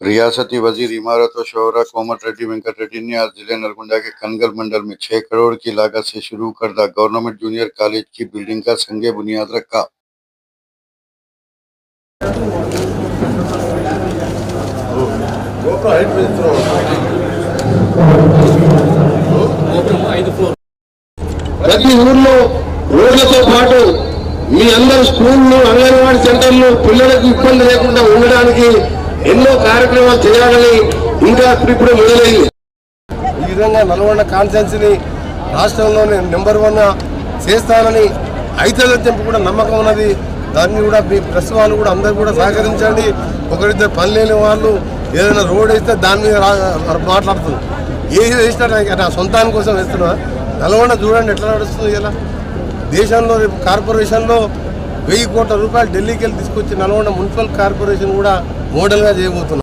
रियासती वजीर इमारत और शोहरा कोमटिरेड्डी वेंकट रेड्डी ने आज जिले नरगुंडा के कनगल मंडल में 6 करोड़ की लागत से शुरू करदा गवर्नमेंट जूनियर कॉलेज की बिल्डिंग का संगे बुनियाद रखा। ప్రతి ఊర్లో రోడ్లతో పాటు మీ అందరి స్కూళ్ళు అంగన్వాడీ సెంటర్లు పిల్లలకు ఇబ్బంది లేకుండా ఉండడానికి ఎన్నో కార్యక్రమాలు చేయాలని ఇంకా ఇప్పుడు మొదలైంది। ఈ విధంగా నల్గొండ కాన్స్టిట్యున్సీని రాష్ట్రంలోనే నెంబర్ 1 చేస్తానని అయితేదని చెప్పి కూడా నమ్మకం ఉన్నది। దాన్ని కూడా మీ ప్రెస్ వాళ్ళు కూడా అందరూ కూడా సహకరించండి। ఒకరిద్దరు పని లేని వాళ్ళు ఏదైనా రోడ్ వేస్తే దాని మీద మాట్లాడుతుంది। ఏది వేసినా నా సొంతాని కోసం వేస్తున్నా। నల్గొండ చూడండి ఎట్లా నడుస్తుంది। ఇలా దేశంలో రేపు కార్పొరేషన్లో 1000 కోట్ల రూపాయలు ఢిల్లీకి వెళ్ళి తీసుకొచ్చి నల్గొండ మున్సిపల్ కార్పొరేషన్ కూడా మోడల్గా చేయబోతున్నాం।